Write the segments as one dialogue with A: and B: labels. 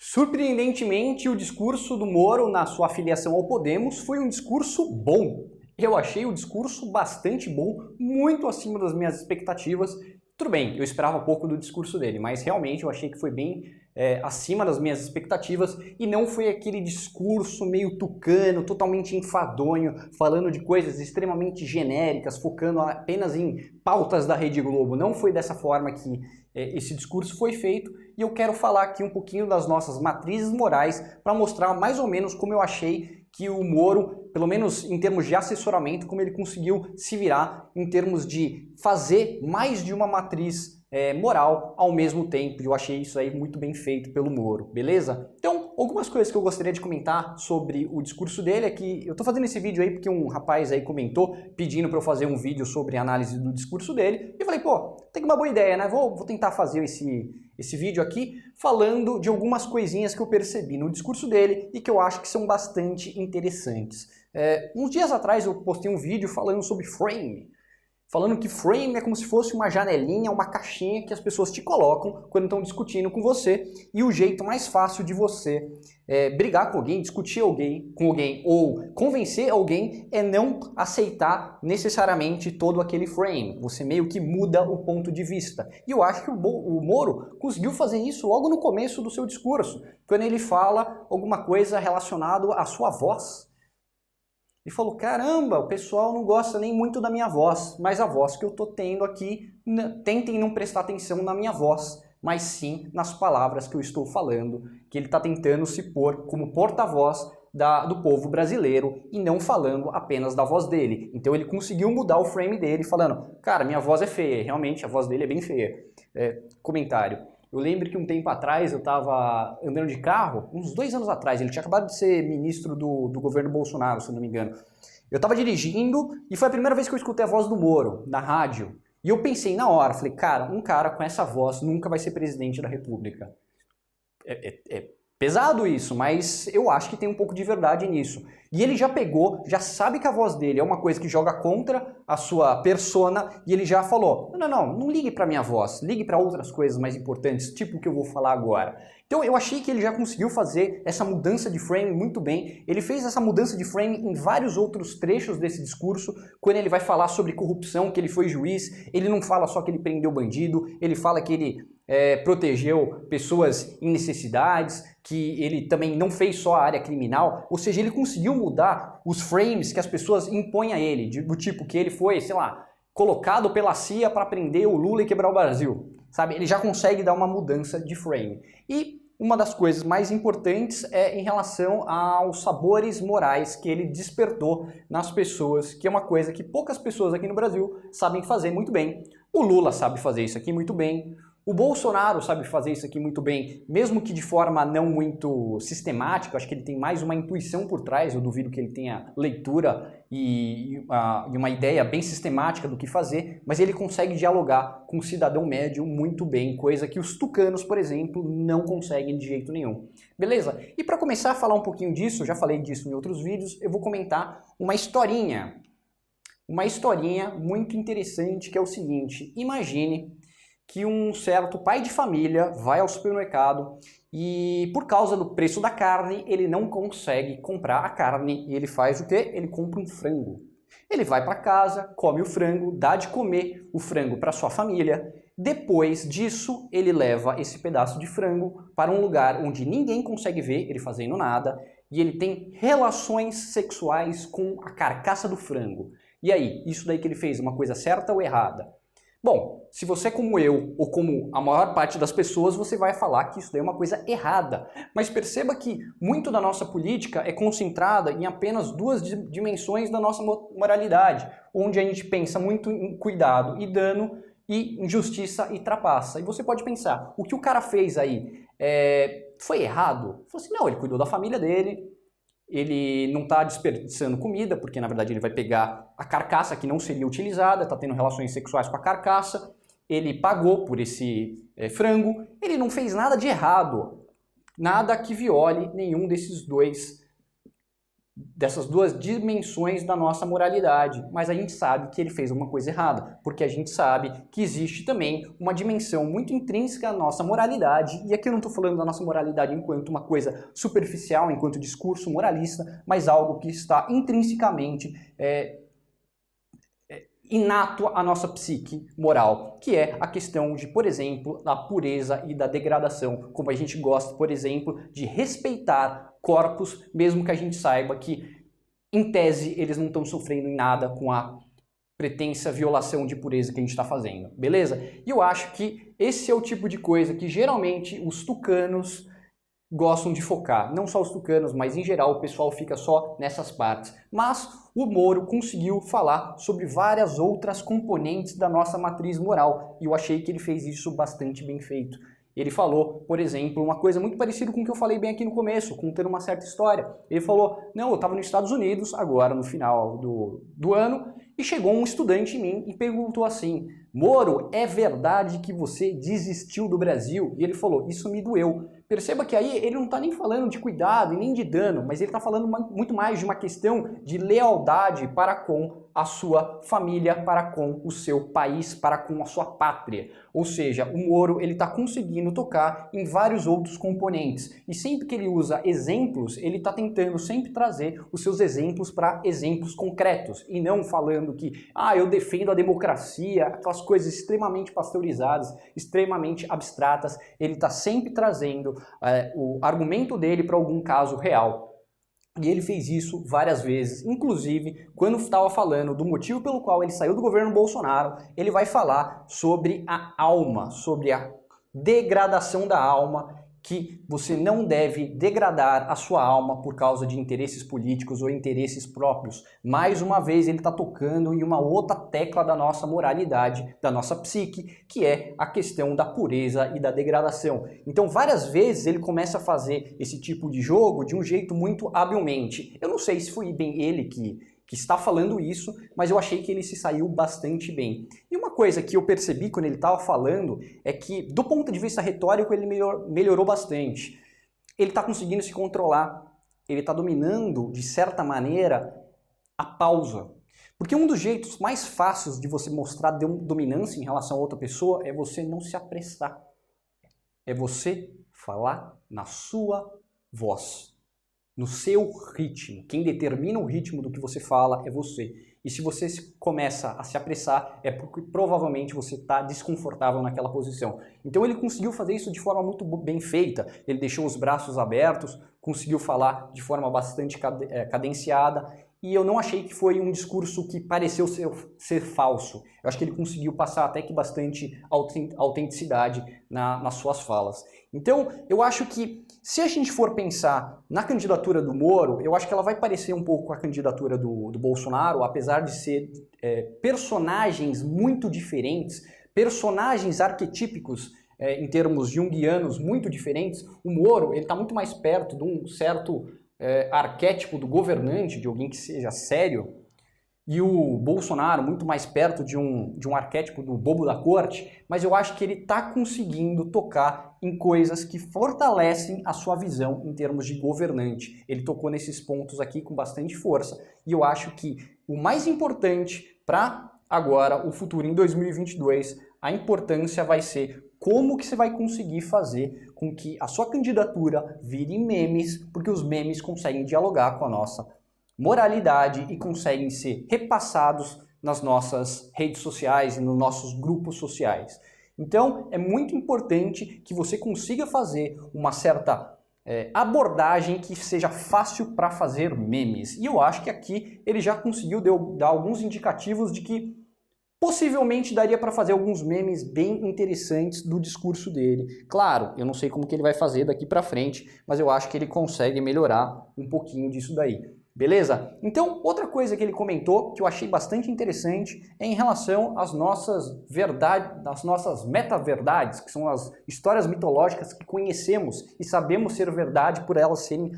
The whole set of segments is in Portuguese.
A: Surpreendentemente, o discurso do Moro na sua filiação ao Podemos foi um discurso bom. Eu achei o discurso bastante bom, muito acima das minhas expectativas. Tudo bem, eu esperava pouco do discurso dele, mas realmente eu achei que foi bem acima das minhas expectativas e não foi aquele discurso meio tucano, totalmente enfadonho, falando de coisas extremamente genéricas, focando apenas em pautas da Rede Globo. Não foi dessa forma que esse discurso foi feito e eu quero falar aqui um pouquinho das nossas matrizes morais para mostrar mais ou menos como eu achei que o Moro, pelo menos em termos de assessoramento, como ele conseguiu se virar em termos de fazer mais de uma matriz moral ao mesmo tempo. Eu achei isso aí muito bem feito pelo Moro, beleza? Então, algumas coisas que eu gostaria de comentar sobre o discurso dele é que eu tô fazendo esse vídeo aí porque um rapaz aí comentou pedindo para eu fazer um vídeo sobre a análise do discurso dele e eu falei, pô, tem uma boa ideia, né? Vou tentar fazer esse vídeo aqui falando de algumas coisinhas que eu percebi no discurso dele e que eu acho que são bastante interessantes. Uns dias atrás eu postei um vídeo falando sobre frame, falando que frame é como se fosse uma janelinha, uma caixinha que as pessoas te colocam quando estão discutindo com você e o jeito mais fácil de você brigar com alguém, discutir com alguém ou convencer alguém é não aceitar necessariamente todo aquele frame. Você meio que muda o ponto de vista. E eu acho que o Moro conseguiu fazer isso logo no começo do seu discurso, quando ele fala alguma coisa relacionada à sua voz. E falou, caramba, o pessoal não gosta nem muito da minha voz, mas a voz que eu tô tendo aqui, tentem não prestar atenção na minha voz, mas sim nas palavras que eu estou falando, que ele está tentando se pôr como porta-voz do povo brasileiro e não falando apenas da voz dele. Então ele conseguiu mudar o frame dele falando, cara, minha voz é feia, realmente a voz dele é bem feia. Comentário. Eu lembro que um tempo atrás eu estava andando de carro, uns 2 anos atrás, ele tinha acabado de ser ministro do governo Bolsonaro, se não me engano. Eu estava dirigindo e foi a primeira vez que eu escutei a voz do Moro, na rádio. E eu pensei na hora, falei, cara, um cara com essa voz nunca vai ser presidente da República. É pesado isso, mas eu acho que tem um pouco de verdade nisso. E ele já pegou, já sabe que a voz dele é uma coisa que joga contra a sua persona e ele já falou, não ligue para minha voz, ligue para outras coisas mais importantes, tipo o que eu vou falar agora. Então eu achei que ele já conseguiu fazer essa mudança de frame muito bem. Ele fez essa mudança de frame em vários outros trechos desse discurso, quando ele vai falar sobre corrupção, que ele foi juiz, ele não fala só que ele prendeu bandido, ele fala que ele protegeu pessoas em necessidades, que ele também não fez só a área criminal, ou seja, ele conseguiu mudar os frames que as pessoas impõem a ele, do tipo que ele foi, sei lá, colocado pela CIA para prender o Lula e quebrar o Brasil, sabe? Ele já consegue dar uma mudança de frame. E uma das coisas mais importantes é em relação aos sabores morais que ele despertou nas pessoas, que é uma coisa que poucas pessoas aqui no Brasil sabem fazer muito bem. O Lula sabe fazer isso aqui muito bem. O Bolsonaro sabe fazer isso aqui muito bem, mesmo que de forma não muito sistemática, acho que ele tem mais uma intuição por trás, eu duvido que ele tenha leitura e uma ideia bem sistemática do que fazer, mas ele consegue dialogar com o cidadão médio muito bem, coisa que os tucanos, por exemplo, não conseguem de jeito nenhum. Beleza? E para começar a falar um pouquinho disso, já falei disso em outros vídeos, eu vou comentar uma historinha muito interessante que é o seguinte, imagine que um certo pai de família vai ao supermercado e por causa do preço da carne, ele não consegue comprar a carne e ele faz o quê? Ele compra um frango. Ele vai para casa, come o frango, dá de comer o frango para sua família. Depois disso, ele leva esse pedaço de frango para um lugar onde ninguém consegue ver ele fazendo nada e ele tem relações sexuais com a carcaça do frango. E aí, isso daí que ele fez, uma coisa certa ou errada? Bom, se você é como eu, ou como a maior parte das pessoas, você vai falar que isso daí é uma coisa errada. Mas perceba que muito da nossa política é concentrada em apenas 2 dimensões da nossa moralidade, onde a gente pensa muito em cuidado e dano, e injustiça e trapaça. E você pode pensar, o que o cara fez aí foi errado? Ele falou assim, não, ele cuidou da família dele, ele não está desperdiçando comida, porque na verdade ele vai pegar a carcaça que não seria utilizada, está tendo relações sexuais com a carcaça, ele pagou por esse frango, ele não fez nada de errado, nada que viole nenhum desses 2 dessas duas dimensões da nossa moralidade, mas a gente sabe que ele fez uma coisa errada, porque a gente sabe que existe também uma dimensão muito intrínseca à nossa moralidade, e aqui eu não estou falando da nossa moralidade enquanto uma coisa superficial, enquanto discurso moralista, mas algo que está intrinsecamente inato à nossa psique moral, que é a questão de, por exemplo, da pureza e da degradação, como a gente gosta, por exemplo, de respeitar corpos, mesmo que a gente saiba que, em tese, eles não estão sofrendo em nada com a pretensa violação de pureza que a gente está fazendo, beleza? E eu acho que esse é o tipo de coisa que geralmente os tucanos gostam de focar. Não só os tucanos, mas em geral o pessoal fica só nessas partes. Mas o Moro conseguiu falar sobre várias outras componentes da nossa matriz moral, e eu achei que ele fez isso bastante bem feito. Ele falou, por exemplo, uma coisa muito parecida com o que eu falei bem aqui no começo, contando uma certa história. Ele falou, não, eu estava nos Estados Unidos, agora no final do ano, e chegou um estudante em mim e perguntou assim, Moro, é verdade que você desistiu do Brasil? E ele falou, isso me doeu. Perceba que aí ele não está nem falando de cuidado e nem de dano, mas ele está falando muito mais de uma questão de lealdade para com a sua família, para com o seu país, para com a sua pátria. Ou seja, o Moro ele está conseguindo tocar em vários outros componentes. E sempre que ele usa exemplos, ele está tentando sempre trazer os seus exemplos para exemplos concretos. E não falando que, eu defendo a democracia, aquelas coisas extremamente pasteurizadas, extremamente abstratas. Ele está sempre trazendo o argumento dele para algum caso real. E ele fez isso várias vezes, inclusive quando estava falando do motivo pelo qual ele saiu do governo Bolsonaro, ele vai falar sobre a alma, sobre a degradação da alma, que você não deve degradar a sua alma por causa de interesses políticos ou interesses próprios. Mais uma vez ele está tocando em uma outra tecla da nossa moralidade, da nossa psique, que é a questão da pureza e da degradação. Então várias vezes ele começa a fazer esse tipo de jogo de um jeito muito habilmente. Eu não sei se foi bem ele que está falando isso, mas eu achei que ele se saiu bastante bem. E uma coisa que eu percebi quando ele estava falando é que, do ponto de vista retórico, ele melhorou bastante. Ele está conseguindo se controlar, ele está dominando, de certa maneira, a pausa. Porque um dos jeitos mais fáceis de você mostrar dominância em relação a outra pessoa é você não se apressar. É você falar na sua voz, no seu ritmo. Quem determina o ritmo do que você fala é você. E se você começa a se apressar, é porque provavelmente você está desconfortável naquela posição. Então ele conseguiu fazer isso de forma muito bem feita. Ele deixou os braços abertos, conseguiu falar de forma bastante cadenciada. E eu não achei que foi um discurso que pareceu ser falso. Eu acho que ele conseguiu passar até que bastante autenticidade nas suas falas. Então, eu acho que se a gente for pensar na candidatura do Moro, eu acho que ela vai parecer um pouco a candidatura do Bolsonaro, apesar de ser personagens muito diferentes, personagens arquetípicos em termos junguianos muito diferentes. O Moro ele está muito mais perto de um certo arquétipo do governante, de alguém que seja sério, e o Bolsonaro muito mais perto de um arquétipo do bobo da corte, mas eu acho que ele está conseguindo tocar em coisas que fortalecem a sua visão em termos de governante. Ele tocou nesses pontos aqui com bastante força, e eu acho que o mais importante para agora, o futuro em 2022, a importância vai ser como que você vai conseguir fazer com que a sua candidatura vire memes, porque os memes conseguem dialogar com a nossa moralidade e conseguem ser repassados nas nossas redes sociais e nos nossos grupos sociais. Então, é muito importante que você consiga fazer uma certa abordagem que seja fácil para fazer memes. E eu acho que aqui ele já conseguiu dar alguns indicativos de que possivelmente daria para fazer alguns memes bem interessantes do discurso dele. Claro, eu não sei como que ele vai fazer daqui para frente, mas eu acho que ele consegue melhorar um pouquinho disso daí. Beleza? Então, outra coisa que ele comentou, que eu achei bastante interessante, é em relação às nossas verdades, às nossas meta-verdades, que são as histórias mitológicas que conhecemos e sabemos ser verdade por elas serem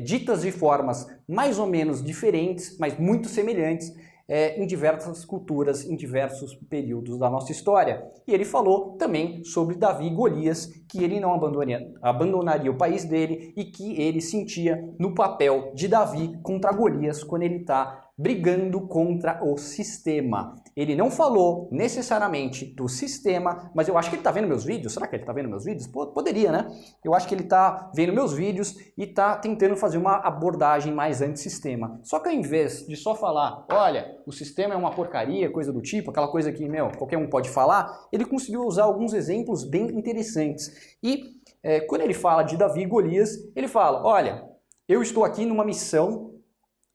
A: ditas de formas mais ou menos diferentes, mas muito semelhantes. em diversas culturas, em diversos períodos da nossa história. E ele falou também sobre Davi e Golias, que ele não abandonaria o país dele e que ele sentia no papel de Davi contra Golias quando ele está brigando contra o sistema. Ele não falou necessariamente do sistema, mas eu acho que ele está vendo meus vídeos. Será que ele está vendo meus vídeos? Poderia, né? Eu acho que ele está vendo meus vídeos e está tentando fazer uma abordagem mais antissistema. Só que ao invés de só falar, olha, o sistema é uma porcaria, coisa do tipo, aquela coisa que, qualquer um pode falar, ele conseguiu usar alguns exemplos bem interessantes. E quando ele fala de Davi e Golias, ele fala, olha, eu estou aqui numa missão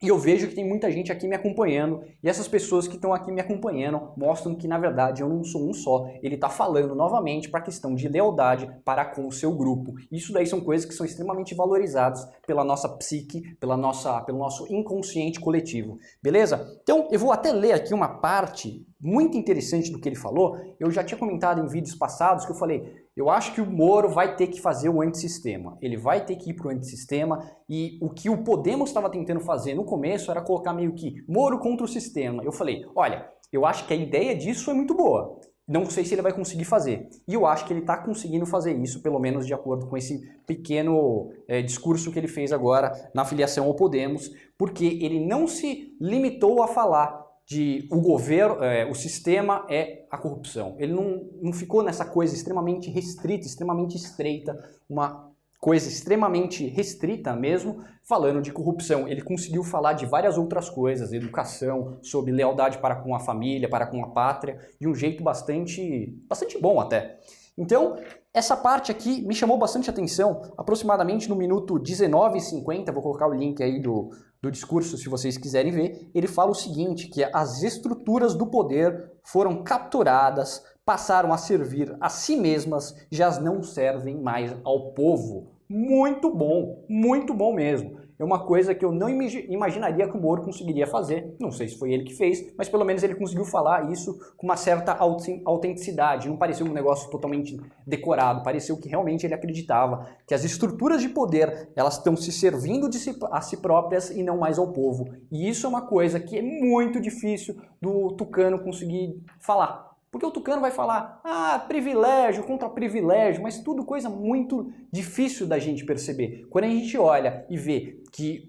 A: e eu vejo que tem muita gente aqui me acompanhando, e essas pessoas que estão aqui me acompanhando mostram que, na verdade, eu não sou um só. Ele está falando novamente para a questão de lealdade para com o seu grupo. Isso daí são coisas que são extremamente valorizadas pela nossa psique, pelo nosso inconsciente coletivo. Beleza? Então, eu vou até ler aqui uma parte muito interessante do que ele falou. Eu já tinha comentado em vídeos passados que eu falei, eu acho que o Moro vai ter que fazer o antissistema. Ele vai ter que ir para o antissistema, e o que o Podemos estava tentando fazer no começo era colocar meio que Moro contra o sistema. Eu falei, olha, eu acho que a ideia disso é muito boa. Não sei se ele vai conseguir fazer. E eu acho que ele está conseguindo fazer isso, pelo menos de acordo com esse pequeno discurso que ele fez agora na filiação ao Podemos, porque ele não se limitou a falar de o governo, o sistema é a corrupção. Ele não ficou nessa coisa extremamente restrita, extremamente estreita, uma coisa extremamente restrita mesmo, falando de corrupção. Ele conseguiu falar de várias outras coisas, educação, sobre lealdade para com a família, para com a pátria, de um jeito bastante bom até. Então, essa parte aqui me chamou bastante atenção, aproximadamente no minuto 19:50, vou colocar o link aí do discurso se vocês quiserem ver, ele fala o seguinte, que as estruturas do poder foram capturadas, passaram a servir a si mesmas, já não servem mais ao povo. Muito bom mesmo. É uma coisa que eu não imaginaria que o Moro conseguiria fazer. Não sei se foi ele que fez, mas pelo menos ele conseguiu falar isso com uma certa autenticidade. Não pareceu um negócio totalmente decorado. Pareceu que realmente ele acreditava que as estruturas de poder, elas estão se servindo a si próprias e não mais ao povo. E isso é uma coisa que é muito difícil do Tucano conseguir falar. Porque o Tucano vai falar, privilégio contra privilégio, mas tudo coisa muito difícil da gente perceber. Quando a gente olha e vê que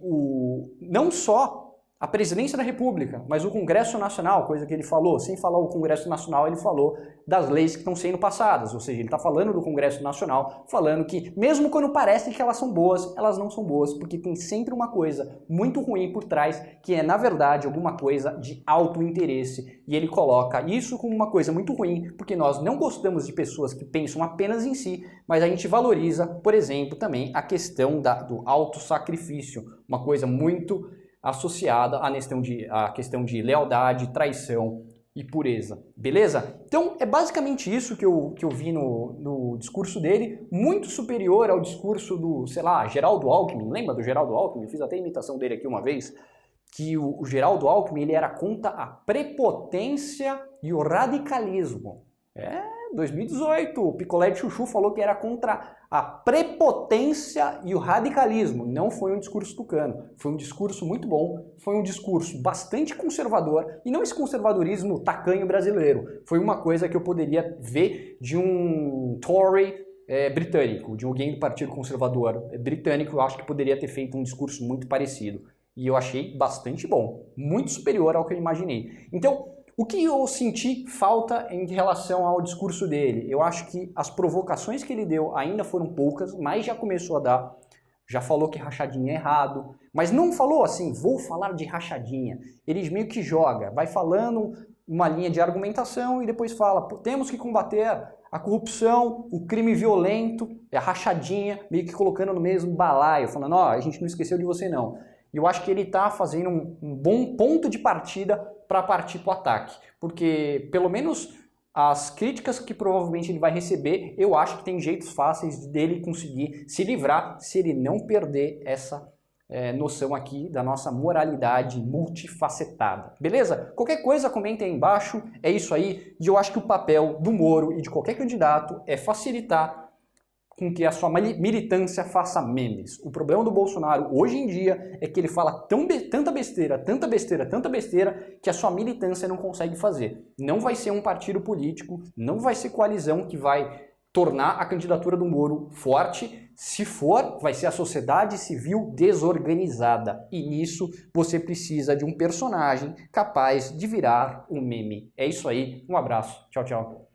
A: não só a presidência da República, mas o Congresso Nacional, coisa que ele falou, sem falar o Congresso Nacional, ele falou das leis que estão sendo passadas, ou seja, ele está falando do Congresso Nacional, falando que mesmo quando parece que elas são boas, elas não são boas, porque tem sempre uma coisa muito ruim por trás, que é, na verdade, alguma coisa de alto interesse, e ele coloca isso como uma coisa muito ruim, porque nós não gostamos de pessoas que pensam apenas em si, mas a gente valoriza, por exemplo, também a questão do autossacrifício, uma coisa muito associada à questão de lealdade, traição e pureza. Beleza? Então é basicamente isso que eu vi no discurso dele, muito superior ao discurso do, Geraldo Alckmin. Lembra do Geraldo Alckmin? Eu fiz até a imitação dele aqui uma vez, que o Geraldo Alckmin ele era contra a prepotência e o radicalismo. 2018, o Picolé de Chuchu falou que era contra a prepotência e o radicalismo. Não foi um discurso tucano, foi um discurso muito bom, foi um discurso bastante conservador, e não esse conservadorismo tacanho brasileiro. Foi uma coisa que eu poderia ver de um Tory britânico, de alguém do Partido Conservador britânico. Eu acho que poderia ter feito um discurso muito parecido. E eu achei bastante bom, muito superior ao que eu imaginei. Então, o que eu senti falta em relação ao discurso dele? Eu acho que as provocações que ele deu ainda foram poucas, mas já começou a dar. Já falou que rachadinha é errado, mas não falou assim, vou falar de rachadinha. Ele meio que joga, vai falando uma linha de argumentação e depois fala, temos que combater a corrupção, o crime violento, a rachadinha, meio que colocando no mesmo balaio, falando, a gente não esqueceu de você não. E eu acho que ele está fazendo um bom ponto de partida para partir para o ataque, porque pelo menos as críticas que provavelmente ele vai receber, eu acho que tem jeitos fáceis dele conseguir se livrar se ele não perder essa noção aqui da nossa moralidade multifacetada. Beleza? Qualquer coisa, comenta aí embaixo, é isso aí, e eu acho que o papel do Moro e de qualquer candidato é facilitar com que a sua militância faça memes. O problema do Bolsonaro hoje em dia é que ele fala tanta besteira, que a sua militância não consegue fazer. Não vai ser um partido político, não vai ser coalizão que vai tornar a candidatura do Moro forte. Se for, vai ser a sociedade civil desorganizada. E nisso você precisa de um personagem capaz de virar um meme. É isso aí, um abraço, tchau, tchau.